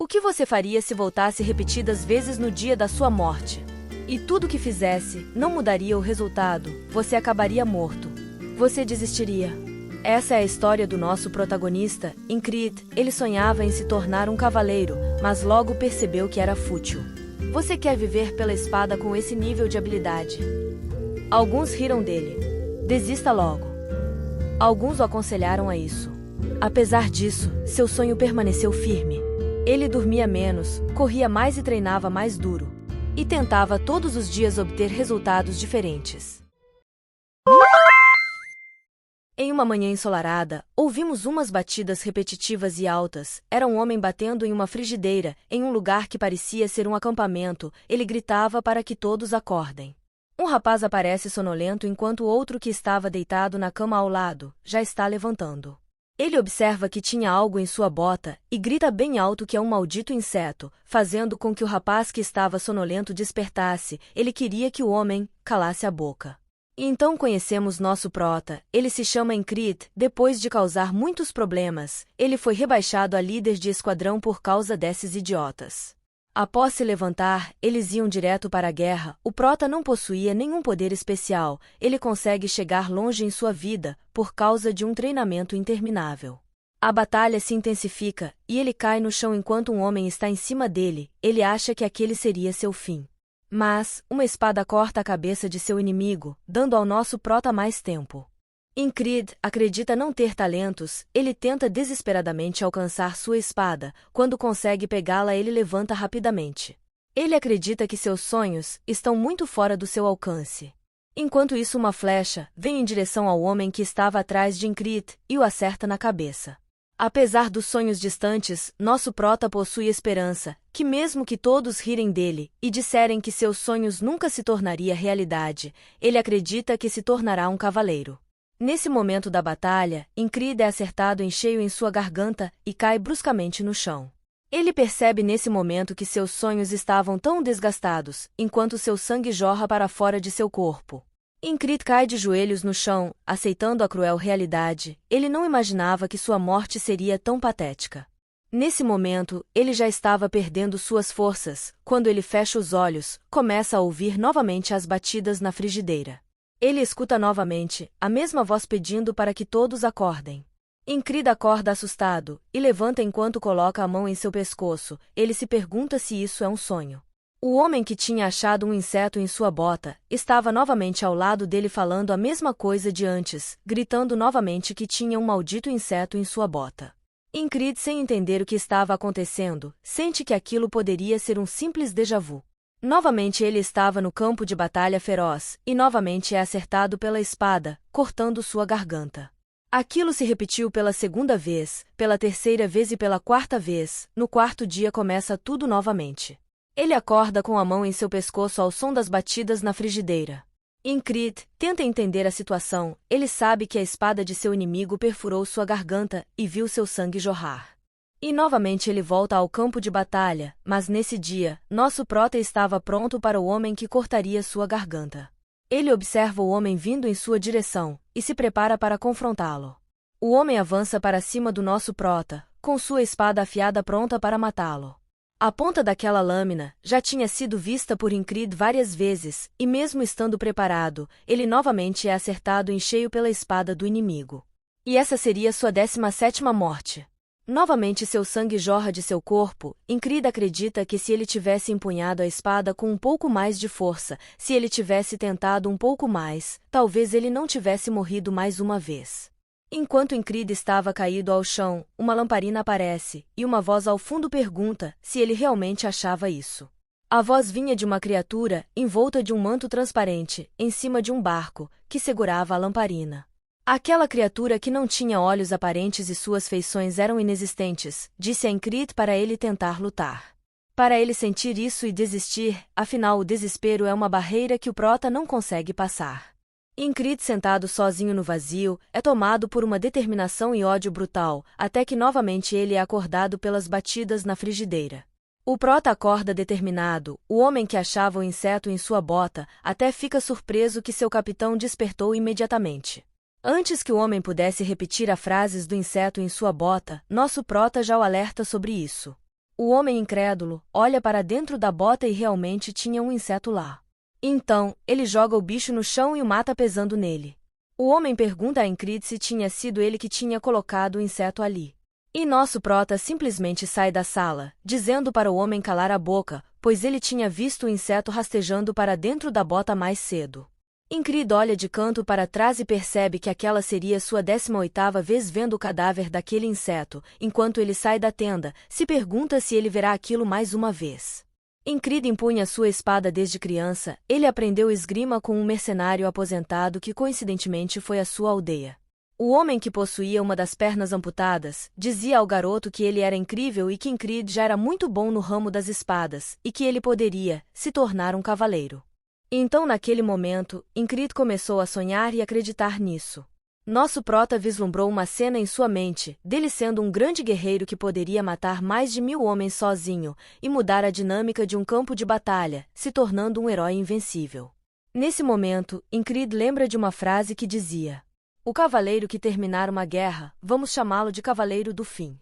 O que você faria se voltasse repetidas vezes no dia da sua morte? E tudo o que fizesse não mudaria o resultado, você acabaria morto. Você desistiria. Essa é a história do nosso protagonista, Incrid. Ele sonhava em se tornar um cavaleiro, mas logo percebeu que era fútil. Você quer viver pela espada com esse nível de habilidade? Alguns riram dele. Desista logo. Alguns o aconselharam a isso. Apesar disso, seu sonho permaneceu firme. Ele dormia menos, corria mais e treinava mais duro. E tentava todos os dias obter resultados diferentes. Em uma manhã ensolarada, ouvimos umas batidas repetitivas e altas. Era um homem batendo em uma frigideira, em um lugar que parecia ser um acampamento. Ele gritava para que todos acordem. Um rapaz aparece sonolento enquanto o outro que estava deitado na cama ao lado, já está levantando. Ele observa que tinha algo em sua bota e grita bem alto que é um maldito inseto, fazendo com que o rapaz que estava sonolento despertasse. Ele queria que o homem calasse a boca. E então conhecemos nosso prota. Ele se chama Incrid. Depois de causar muitos problemas, ele foi rebaixado a líder de esquadrão por causa desses idiotas. Após se levantar, eles iam direto para a guerra. O prota não possuía nenhum poder especial. Ele consegue chegar longe em sua vida, por causa de um treinamento interminável. A batalha se intensifica, e ele cai no chão enquanto um homem está em cima dele. Ele acha que aquele seria seu fim. Mas, uma espada corta a cabeça de seu inimigo, dando ao nosso prota mais tempo. Incrid acredita não ter talentos. Ele tenta desesperadamente alcançar sua espada. Quando consegue pegá-la, ele levanta rapidamente. Ele acredita que seus sonhos estão muito fora do seu alcance. Enquanto isso, uma flecha vem em direção ao homem que estava atrás de Incrid e o acerta na cabeça. Apesar dos sonhos distantes, nosso prota possui esperança, que mesmo que todos rirem dele e disserem que seus sonhos nunca se tornaria realidade, ele acredita que se tornará um cavaleiro. Nesse momento da batalha, Incrid é acertado em cheio em sua garganta e cai bruscamente no chão. Ele percebe nesse momento que seus sonhos estavam tão desgastados, enquanto seu sangue jorra para fora de seu corpo. Incrid cai de joelhos no chão, aceitando a cruel realidade. Ele não imaginava que sua morte seria tão patética. Nesse momento, ele já estava perdendo suas forças. Quando ele fecha os olhos, começa a ouvir novamente as batidas na frigideira. Ele escuta novamente a mesma voz pedindo para que todos acordem. Incrid acorda assustado e levanta enquanto coloca a mão em seu pescoço. Ele se pergunta se isso é um sonho. O homem que tinha achado um inseto em sua bota estava novamente ao lado dele falando a mesma coisa de antes, gritando novamente que tinha um maldito inseto em sua bota. Incrid, sem entender o que estava acontecendo, sente que aquilo poderia ser um simples déjà vu. Novamente ele estava no campo de batalha feroz, e novamente é acertado pela espada, cortando sua garganta. Aquilo se repetiu pela segunda vez, pela terceira vez e pela quarta vez. No quarto dia começa tudo novamente. Ele acorda com a mão em seu pescoço ao som das batidas na frigideira. Incrid tenta entender a situação. Ele sabe que a espada de seu inimigo perfurou sua garganta e viu seu sangue jorrar. E novamente ele volta ao campo de batalha, mas nesse dia, nosso prota estava pronto para o homem que cortaria sua garganta. Ele observa o homem vindo em sua direção, e se prepara para confrontá-lo. O homem avança para cima do nosso prota, com sua espada afiada pronta para matá-lo. A ponta daquela lâmina já tinha sido vista por Incrid várias vezes, e mesmo estando preparado, ele novamente é acertado em cheio pela espada do inimigo. E essa seria sua 17ª morte. Novamente seu sangue jorra de seu corpo. Incrid acredita que se ele tivesse empunhado a espada com um pouco mais de força, se ele tivesse tentado um pouco mais, talvez ele não tivesse morrido mais uma vez. Enquanto Incrid estava caído ao chão, uma lamparina aparece, e uma voz ao fundo pergunta se ele realmente achava isso. A voz vinha de uma criatura, envolta de um manto transparente, em cima de um barco, que segurava a lamparina. Aquela criatura que não tinha olhos aparentes e suas feições eram inexistentes, disse a Incrid para ele tentar lutar. Para ele sentir isso e desistir, afinal o desespero é uma barreira que o prota não consegue passar. Incrid, sentado sozinho no vazio, é tomado por uma determinação e ódio brutal, até que novamente ele é acordado pelas batidas na frigideira. O prota acorda determinado. O homem que achava o inseto em sua bota até fica surpreso que seu capitão despertou imediatamente. Antes que o homem pudesse repetir as frases do inseto em sua bota, nosso prota já o alerta sobre isso. O homem incrédulo olha para dentro da bota e realmente tinha um inseto lá. Então, ele joga o bicho no chão e o mata pesando nele. O homem pergunta a Ingrid se tinha sido ele que tinha colocado o inseto ali. E nosso prota simplesmente sai da sala, dizendo para o homem calar a boca, pois ele tinha visto o inseto rastejando para dentro da bota mais cedo. Ingrid olha de canto para trás e percebe que aquela seria sua 18ª vez vendo o cadáver daquele inseto. Enquanto ele sai da tenda, se pergunta se ele verá aquilo mais uma vez. Ingrid empunha sua espada desde criança. Ele aprendeu esgrima com um mercenário aposentado que coincidentemente foi à sua aldeia. O homem que possuía uma das pernas amputadas dizia ao garoto que ele era incrível e que Ingrid já era muito bom no ramo das espadas e que ele poderia se tornar um cavaleiro. Então, naquele momento, Ingrid começou a sonhar e acreditar nisso. Nosso prota vislumbrou uma cena em sua mente, dele sendo um grande guerreiro que poderia matar mais de 1000 homens sozinho e mudar a dinâmica de um campo de batalha, se tornando um herói invencível. Nesse momento, Ingrid lembra de uma frase que dizia: "O cavaleiro que terminar uma guerra, vamos chamá-lo de cavaleiro do fim."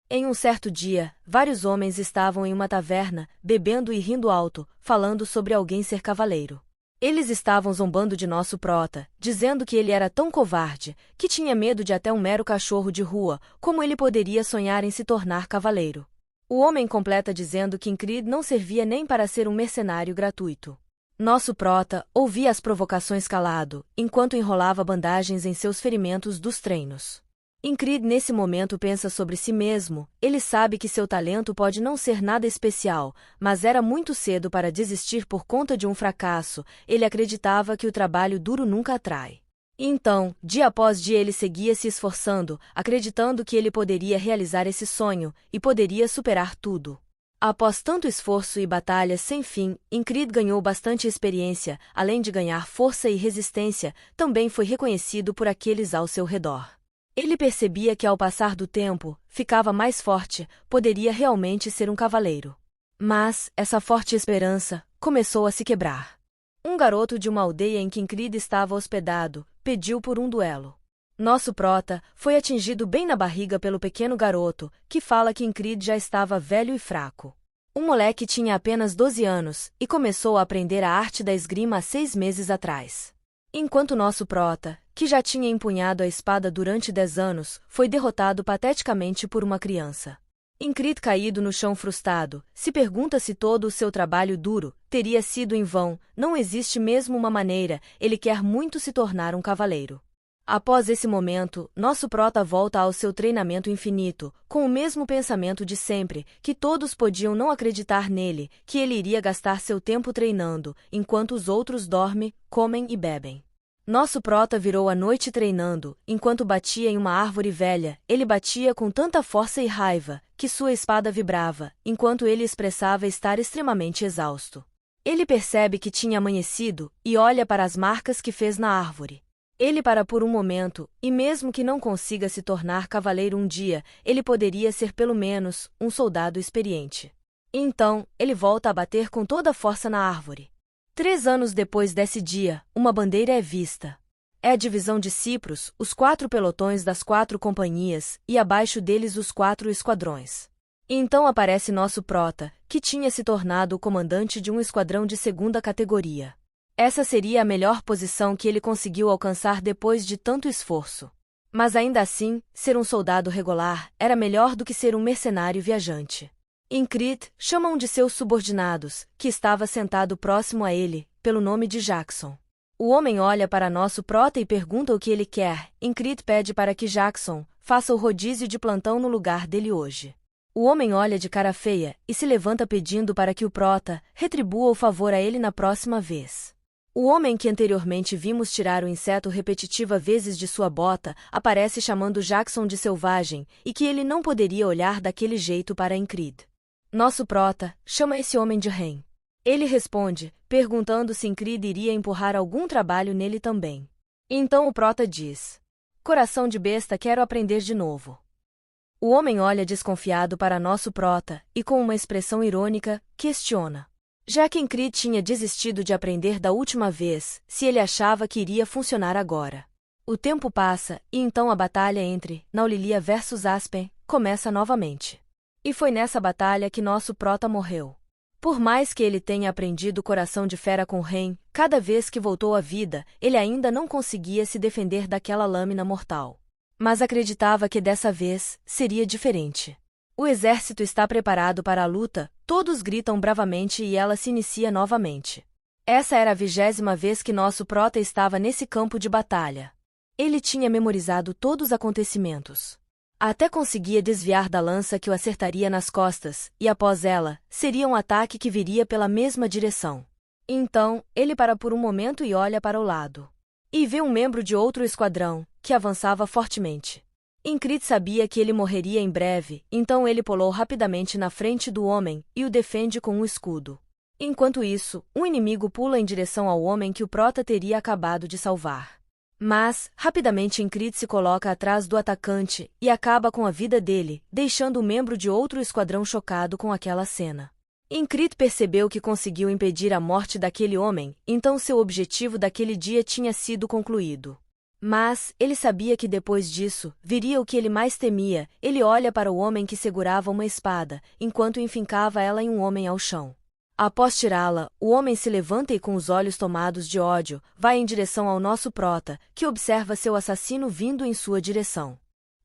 Em um certo dia, vários homens estavam em uma taverna, bebendo e rindo alto, falando sobre alguém ser cavaleiro. Eles estavam zombando de nosso prota, dizendo que ele era tão covarde, que tinha medo de até um mero cachorro de rua, como ele poderia sonhar em se tornar cavaleiro. O homem completa dizendo que Ingrid não servia nem para ser um mercenário gratuito. Nosso prota ouvia as provocações calado, enquanto enrolava bandagens em seus ferimentos dos treinos. Ingrid nesse momento pensa sobre si mesmo. Ele sabe que seu talento pode não ser nada especial, mas era muito cedo para desistir por conta de um fracasso. Ele acreditava que o trabalho duro nunca atrai. Então, dia após dia ele seguia se esforçando, acreditando que ele poderia realizar esse sonho, e poderia superar tudo. Após tanto esforço e batalhas sem fim, Ingrid ganhou bastante experiência, além de ganhar força e resistência, também foi reconhecido por aqueles ao seu redor. Ele percebia que ao passar do tempo, ficava mais forte, poderia realmente ser um cavaleiro. Mas, essa forte esperança, começou a se quebrar. Um garoto de uma aldeia em que Ingrid estava hospedado, pediu por um duelo. Nosso prota foi atingido bem na barriga pelo pequeno garoto, que fala que Ingrid já estava velho e fraco. O moleque tinha apenas 12 anos, e começou a aprender a arte da esgrima há 6 meses atrás. Enquanto nosso prota, que já tinha empunhado a espada durante 10 anos, foi derrotado pateticamente por uma criança. Ingrid, caído no chão frustrado, se pergunta se todo o seu trabalho duro teria sido em vão. Não existe mesmo uma maneira, ele quer muito se tornar um cavaleiro. Após esse momento, nosso prota volta ao seu treinamento infinito, com o mesmo pensamento de sempre, que todos podiam não acreditar nele, que ele iria gastar seu tempo treinando, enquanto os outros dormem, comem e bebem. Nosso prota virou a noite treinando. Enquanto batia em uma árvore velha, ele batia com tanta força e raiva, que sua espada vibrava, enquanto ele expressava estar extremamente exausto. Ele percebe que tinha amanhecido, e olha para as marcas que fez na árvore. Ele para por um momento, e mesmo que não consiga se tornar cavaleiro um dia, ele poderia ser pelo menos um soldado experiente. Então, ele volta a bater com toda a força na árvore. 3 anos depois desse dia, uma bandeira é vista. É a divisão de Cipros, os 4 pelotões das 4 companhias, e abaixo deles os 4 esquadrões. E então aparece nosso prota, que tinha se tornado o comandante de um esquadrão de 2ª categoria. Essa seria a melhor posição que ele conseguiu alcançar depois de tanto esforço. Mas ainda assim, ser um soldado regular era melhor do que ser um mercenário viajante. Ingrid chama um de seus subordinados, que estava sentado próximo a ele, pelo nome de Jackson. O homem olha para nosso prota e pergunta o que ele quer. Ingrid pede para que Jackson faça o rodízio de plantão no lugar dele hoje. O homem olha de cara feia e se levanta pedindo para que o prota retribua o favor a ele na próxima vez. O homem que anteriormente vimos tirar o inseto repetitiva vezes de sua bota, aparece chamando Jackson de selvagem e que ele não poderia olhar daquele jeito para Ingrid. Nosso prota chama esse homem de Ren. Ele responde, perguntando se Ingrid iria empurrar algum trabalho nele também. Então o prota diz: "Coração de besta, quero aprender de novo." O homem olha desconfiado para nosso prota e com uma expressão irônica, questiona. Já que Ingrid tinha desistido de aprender da última vez, se ele achava que iria funcionar agora. O tempo passa, e então a batalha entre Naulilia versus Aspen começa novamente. E foi nessa batalha que nosso prota morreu. Por mais que ele tenha aprendido o coração de fera com Ren, cada vez que voltou à vida, ele ainda não conseguia se defender daquela lâmina mortal. Mas acreditava que dessa vez seria diferente. O exército está preparado para a luta, todos gritam bravamente e ela se inicia novamente. Essa era a 20ª vez que nosso prota estava nesse campo de batalha. Ele tinha memorizado todos os acontecimentos. Até conseguia desviar da lança que o acertaria nas costas, e após ela, seria um ataque que viria pela mesma direção. Então, ele para por um momento e olha para o lado. E vê um membro de outro esquadrão, que avançava fortemente. Ingrid sabia que ele morreria em breve, então ele pulou rapidamente na frente do homem e o defende com um escudo. Enquanto isso, um inimigo pula em direção ao homem que o prota teria acabado de salvar. Mas, rapidamente Ingrid se coloca atrás do atacante e acaba com a vida dele, deixando o membro de outro esquadrão chocado com aquela cena. Ingrid percebeu que conseguiu impedir a morte daquele homem, então seu objetivo daquele dia tinha sido concluído. Mas, ele sabia que depois disso, viria o que ele mais temia. Ele olha para o homem que segurava uma espada, enquanto enfincava ela em um homem ao chão. Após tirá-la, o homem se levanta e com os olhos tomados de ódio, vai em direção ao nosso prota, que observa seu assassino vindo em sua direção.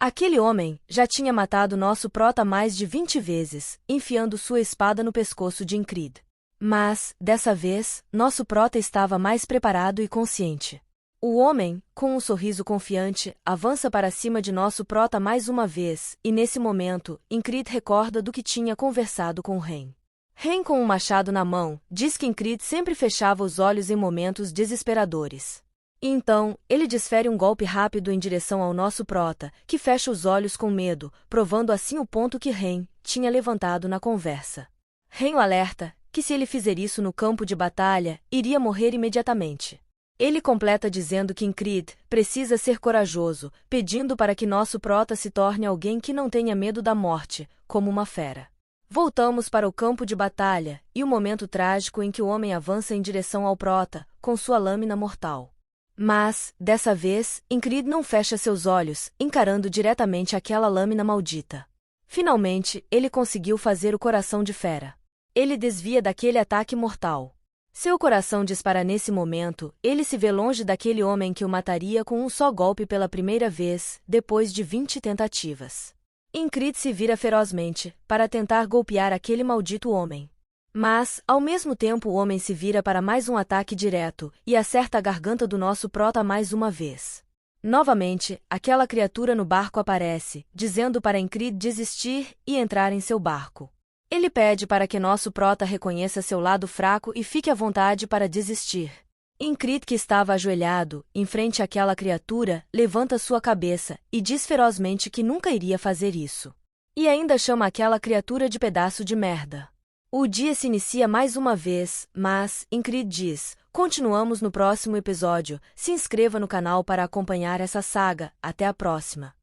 Aquele homem já tinha matado nosso prota mais de 20 vezes, enfiando sua espada no pescoço de Ingrid. Mas, dessa vez, nosso prota estava mais preparado e consciente. O homem, com um sorriso confiante, avança para cima de nosso prota mais uma vez, e nesse momento, Ingrid recorda do que tinha conversado com Ren. Ren, com um machado na mão, diz que Ingrid sempre fechava os olhos em momentos desesperadores. Então, ele desfere um golpe rápido em direção ao nosso prota, que fecha os olhos com medo, provando assim o ponto que Ren tinha levantado na conversa. Ren o alerta que se ele fizer isso no campo de batalha, iria morrer imediatamente. Ele completa dizendo que Ingrid precisa ser corajoso, pedindo para que nosso prota se torne alguém que não tenha medo da morte, como uma fera. Voltamos para o campo de batalha, e o momento trágico em que o homem avança em direção ao prota, com sua lâmina mortal. Mas, dessa vez, Ingrid não fecha seus olhos, encarando diretamente aquela lâmina maldita. Finalmente, ele conseguiu fazer o coração de fera. Ele desvia daquele ataque mortal. Seu coração dispara nesse momento, ele se vê longe daquele homem que o mataria com um só golpe pela primeira vez, depois de 20 tentativas. Ingrid se vira ferozmente, para tentar golpear aquele maldito homem. Mas, ao mesmo tempo o homem se vira para mais um ataque direto, e acerta a garganta do nosso prota mais uma vez. Novamente, aquela criatura no barco aparece, dizendo para Ingrid desistir e entrar em seu barco. Ele pede para que nosso prota reconheça seu lado fraco e fique à vontade para desistir. Ingrid, que estava ajoelhado, em frente àquela criatura, levanta sua cabeça e diz ferozmente que nunca iria fazer isso. E ainda chama aquela criatura de pedaço de merda. O dia se inicia mais uma vez, mas, Ingrid diz, continuamos no próximo episódio. Se inscreva no canal para acompanhar essa saga. Até a próxima.